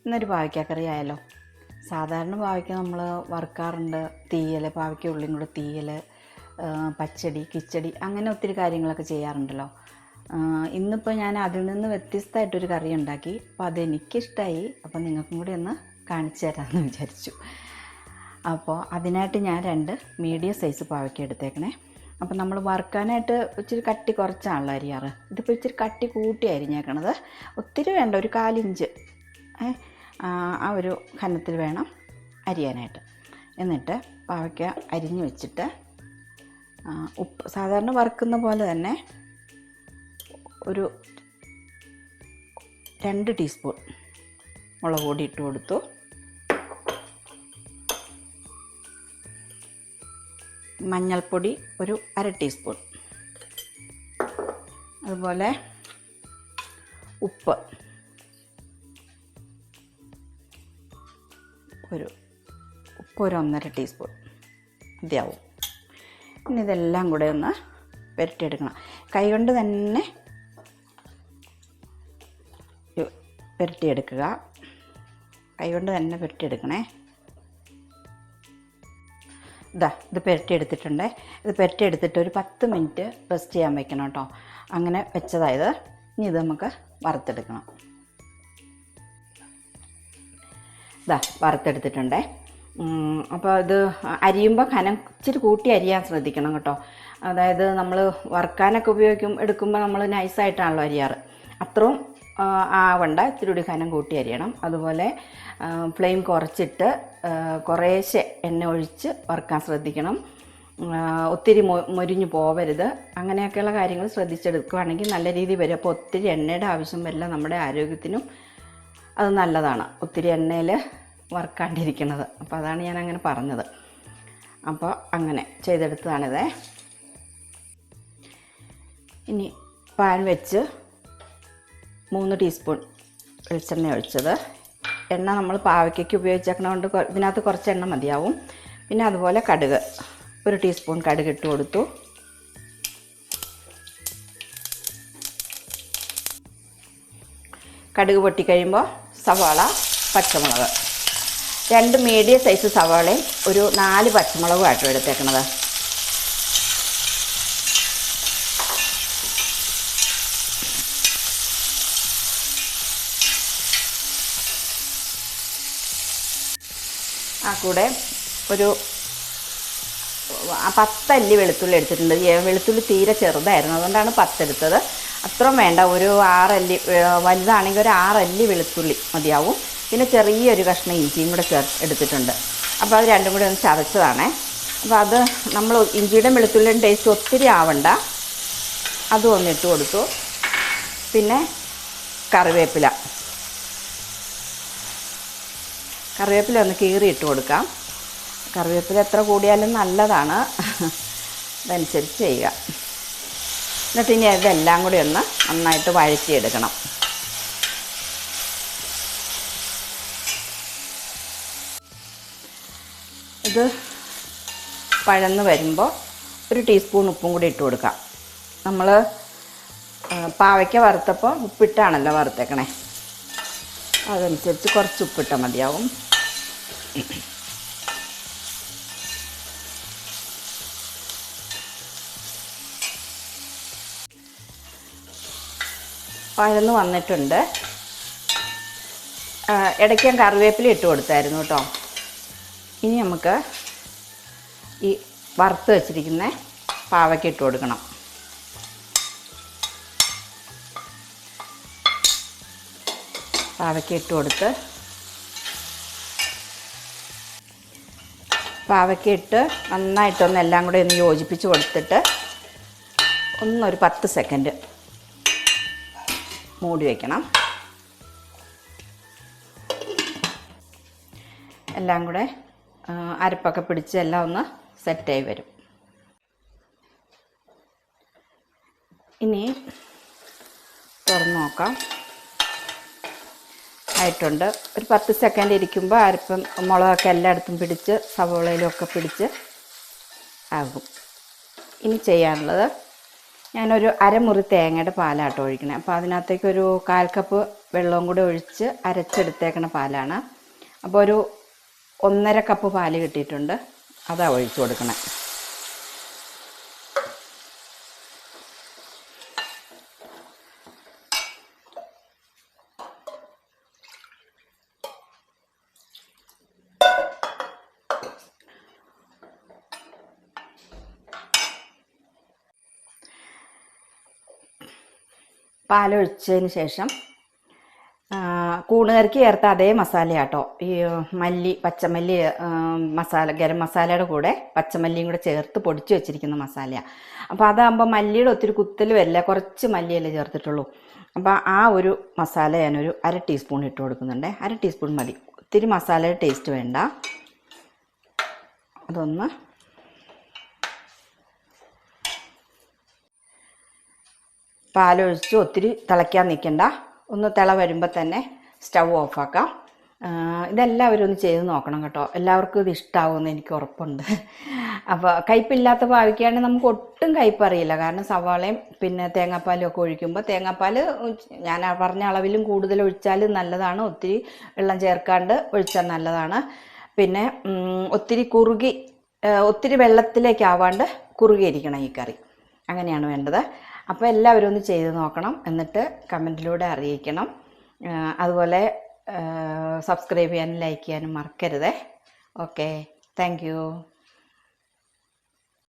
ഇന്നൊരു പാവയ്ക്കക്കറി ആയാലോ. സാധാരണ പാവയ്ക്ക നമ്മൾ വറുക്കാറുണ്ട്, തീയൽ, പാവയ്ക്ക ഉള്ളിയും കൂടെ തീയൽ, പച്ചടി, കിച്ചടി, അങ്ങനെ ഒത്തിരി കാര്യങ്ങളൊക്കെ ചെയ്യാറുണ്ടല്ലോ. ഇന്നിപ്പോൾ ഞാൻ അതിൽ നിന്ന് വ്യത്യസ്തമായിട്ടൊരു കറി ഉണ്ടാക്കി. അപ്പോൾ അതെനിക്കിഷ്ടമായി. അപ്പോൾ നിങ്ങൾക്കും കൂടി ഒന്ന് കാണിച്ചു തരാമെന്ന് വിചാരിച്ചു. അപ്പോൾ അതിനായിട്ട് ഞാൻ 2 മീഡിയം സൈസ് പാവയ്ക്ക എടുത്തേക്കണേ. അപ്പോൾ നമ്മൾ വറുക്കാനായിട്ട് ഇച്ചിരി കട്ടി കുറച്ചാണല്ലോ അരിയാറ്. ഇതിപ്പോൾ ഇച്ചിരി കട്ടി കൂട്ടി അരിഞ്ഞേക്കണത്. ഒത്തിരി വേണ്ട, ഒരു 1/4 ഇഞ്ച് ആ ഒരു ഘനത്തിൽ വേണം അരിയാനായിട്ട്. എന്നിട്ട് പാവയ്ക്ക അരിഞ്ഞ് വെച്ചിട്ട് ഉപ്പ് സാധാരണ വറുക്കുന്ന പോലെ തന്നെ ഒരു 2 ടീസ്പൂൺ മുളക് പൊടി ഇട്ട് കൊടുത്തു. മഞ്ഞൾപ്പൊടി ഒരു 1/2 ടീസ്പൂൺ. അതുപോലെ ഉപ്പ് ഒരു 1.5 ടീസ്പൂൺ മതിയാവും. ഇനി ഇതെല്ലാം കൂടെ ഒന്ന് പുരട്ടിയെടുക്കണം. കൈകൊണ്ട് തന്നെ പുരട്ടിയെടുക്കുക. കൈകൊണ്ട് തന്നെ പുരട്ടിയെടുക്കണേ. ഇത് പുരട്ടിയെടുത്തിട്ടുണ്ട്. ഇത് പുരട്ടിയെടുത്തിട്ട് ഒരു 10 മിനിറ്റ് റെസ്റ്റ് ചെയ്യാൻ വെക്കണം കേട്ടോ. അങ്ങനെ വെച്ചതായത്. ഇനി ഇത് നമുക്ക് വറുത്തെടുക്കണം. വറുത്തെടുത്തിട്ടുണ്ട്. അപ്പോൾ ഇത് അരിയുമ്പോൾ കനം ഇച്ചിരി കൂട്ടി അരിയാൻ ശ്രദ്ധിക്കണം കേട്ടോ. അതായത് നമ്മൾ വറുക്കാനൊക്കെ എടുക്കുമ്പോൾ നമ്മൾ നൈസായിട്ടാണല്ലോ അരിയാറ്. അത്രയും ആവണ്ട, ഇത്തിരി കൂടി കനം കൂട്ടി അരിയണം. അതുപോലെ ഫ്ലെയിം കുറച്ചിട്ട് കുറേശ്ശെ എണ്ണ ഒഴിച്ച് വറുക്കാൻ ശ്രദ്ധിക്കണം. ഒത്തിരി മൊരിഞ്ഞു പോവരുത്. അങ്ങനെയൊക്കെയുള്ള കാര്യങ്ങൾ ശ്രദ്ധിച്ചെടുക്കുകയാണെങ്കിൽ നല്ല രീതിയിൽ വരും. അപ്പോൾ ഒത്തിരി എണ്ണയുടെ ആവശ്യം വരില്ല. നമ്മുടെ ആരോഗ്യത്തിനും അത് നല്ലതാണ് ഒത്തിരി എണ്ണയിൽ വറുക്കാണ്ടിരിക്കുന്നത്. അപ്പോൾ അതാണ് ഞാൻ അങ്ങനെ പറഞ്ഞത്. അപ്പോൾ അങ്ങനെ ചെയ്തെടുത്തതാണിത്. ഇനി പാൻ വെച്ച് 3 ടീസ്പൂൺ വെളിച്ചെണ്ണ ഒഴിച്ചത്. എണ്ണ നമ്മൾ പാവയ്ക്കയ്ക്ക് ഉപയോഗിച്ചേക്കണതുകൊണ്ട് ഇതിനകത്ത് കുറച്ച് എണ്ണ മതിയാവും. പിന്നെ അതുപോലെ കടുക് 1 ടീസ്പൂൺ കടുക് ഇട്ട് കൊടുത്തു. കടുക് പൊട്ടിക്കഴിയുമ്പോൾ സവാള, പച്ചമുളക്, 2 മീഡിയം സൈസ് സവാളയും ഒരു 4 പച്ചമുളകും ആട്ടോ എടുത്തേക്കണത്. ആ കൂടെ ഒരു 10 അല്ലി വെളുത്തുള്ളി എടുത്തിട്ടുണ്ട്. വെളുത്തുള്ളി തീരെ ചെറുതായിരുന്നു, അതുകൊണ്ടാണ് 10 എടുത്തത്. അത്രയും വേണ്ട, ഒരു 6 അല്ലി, വലുതാണെങ്കിൽ ഒരു 6 അല്ലി വെളുത്തുള്ളി മതിയാവും. പിന്നെ ചെറിയൊരു കഷ്ണം ഇഞ്ചിയും കൂടെ എടുത്തിട്ടുണ്ട്. അപ്പോൾ അത് രണ്ടും കൂടി ഒന്ന് ചതച്ചതാണേ. അപ്പോൾ അത് നമ്മൾ ഇഞ്ചിയുടെയും വെളുത്തുള്ളിയും ടേസ്റ്റ് ഒത്തിരി ആവണ്ട, അതും ഒന്ന് ഇട്ട് കൊടുത്തു. പിന്നെ കറിവേപ്പില ഒന്ന് കീറിയിട്ട് കൊടുക്കാം. കറിവേപ്പില എത്ര കൂടിയാലും നല്ലതാണ്, അതനുസരിച്ച് ചെയ്യുക. എന്നിട്ട് ഇനി ഇതെല്ലാം കൂടി ഒന്ന് നന്നായിട്ട് വഴറ്റിയെടുക്കണം. ഇത് വഴന്ന് വരുമ്പോൾ 1 ടീസ്പൂൺ ഉപ്പും കൂടി ഇട്ട് കൊടുക്കാം. നമ്മൾ പാവയ്ക്ക വറുത്തപ്പോൾ ഉപ്പിട്ടാണല്ലോ വറുത്തേക്കണേ, അതനുസരിച്ച് കുറച്ച് ഉപ്പിട്ടാൽ മതിയാവും. വഴന്ന് വന്നിട്ടുണ്ട്. ഇടയ്ക്ക് ഞാൻ കറിവേപ്പില ഇട്ട് കൊടുത്തായിരുന്നു കേട്ടോ. ഇനി നമുക്ക് ഈ വറുത്ത് വെച്ചിരിക്കുന്ന പാവയ്ക്ക ഇട്ട് കൊടുക്കണം. പാവയ്ക്ക ഇട്ട് കൊടുത്ത് പാവയ്ക്ക ഇട്ട് നന്നായിട്ടൊന്ന് എല്ലാം കൂടെ ഒന്ന് യോജിപ്പിച്ച് കൊടുത്തിട്ട് ഒന്നൊരു 10 സെക്കൻഡ് മൂടി വയ്ക്കണം. എല്ലാം കൂടെ അരപ്പൊക്കെ പിടിച്ച് എല്ലാം ഒന്ന് സെറ്റായി വരും. ഇനി തുറന്ന് നോക്കാം. ആയിട്ടുണ്ട്. ഒരു 10 സെക്കൻഡ് ഇരിക്കുമ്പോൾ അരപ്പം മുളകൊക്കെ എല്ലായിടത്തും പിടിച്ച് സവോളയിലൊക്കെ പിടിച്ച് ആകും. ഇനി ചെയ്യാനുള്ളത്, ഞാനൊരു 1/2 മുറി തേങ്ങയുടെ പാലാട്ടോ ഒഴിക്കണേ. അപ്പോൾ അതിനകത്തേക്കൊരു 1/4 കപ്പ് വെള്ളവും കൂടെ ഒഴിച്ച് അരച്ചെടുത്തേക്കണ പാലാണ്. അപ്പോൾ ഒരു 1.5 കപ്പ് പാല് കിട്ടിയിട്ടുണ്ട്. അതാ ഒഴിച്ചു കൊടുക്കണേ. പാലൊഴിച്ചതിന് ശേഷം കൂണുകറിക്ക് ചേർത്ത അതേ മസാലയാട്ടോ, ഈ മല്ലി, പച്ചമല്ലി മസാല, ഗരം മസാലയുടെ കൂടെ പച്ചമല്ലിയും കൂടെ ചേർത്ത് പൊടിച്ച് വെച്ചിരിക്കുന്ന മസാലയാണ്. അപ്പോൾ അതാകുമ്പോൾ മല്ലിയുടെ ഒത്തിരി കുത്തൽ വരില്ല, കുറച്ച് മല്ലിയല്ലേ ചേർത്തിട്ടുള്ളൂ. അപ്പോൾ ആ ഒരു മസാല ഞാനൊരു 1/2 ടീസ്പൂൺ ഇട്ട് കൊടുക്കുന്നുണ്ട്. 1/2 ടീസ്പൂൺ മതി, ഒത്തിരി മസാലയുടെ ടേസ്റ്റ് വേണ്ട. അതൊന്ന് പാലൊഴിച്ച് ഒത്തിരി തിളയ്ക്കാൻ നിൽക്കണ്ട, ഒന്ന് തിള വരുമ്പോൾ തന്നെ സ്റ്റൗ ഓഫാക്കാം. ഇതെല്ലാവരും ഒന്ന് ചെയ്ത് നോക്കണം കേട്ടോ, എല്ലാവർക്കും ഇത് ഇഷ്ടമാവുമെന്ന് എനിക്ക് ഉറപ്പുണ്ട്. അപ്പോൾ കയ്പില്ലാത്ത പാവയ്ക്കാണെങ്കിൽ നമുക്ക് ഒട്ടും കയ്പ് അറിയില്ല, കാരണം സവാളയും പിന്നെ തേങ്ങാപ്പാലും ഒക്കെ ഒഴിക്കുമ്പോൾ തേങ്ങാപ്പാൽ ഞാൻ പറഞ്ഞ അളവിലും കൂടുതൽ ഒഴിച്ചാൽ നല്ലതാണ്, ഒത്തിരി വെള്ളം ചേർക്കാണ്ട് ഒഴിച്ചാൽ നല്ലതാണ്. പിന്നെ ഒത്തിരി വെള്ളത്തിലേക്കാവാണ്ട് കുറുകിയിരിക്കണം ഈ കറി, അങ്ങനെയാണ് വേണ്ടത്. അപ്പോൾ എല്ലാവരും ഒന്ന് ചെയ്ത് നോക്കണം, എന്നിട്ട് കമൻറ്റിലൂടെ അറിയിക്കണം. അതുപോലെ സബ്സ്ക്രൈബ് ചെയ്യാനും ലൈക്ക് ചെയ്യാനും മറക്കരുത്. Okay, thank you.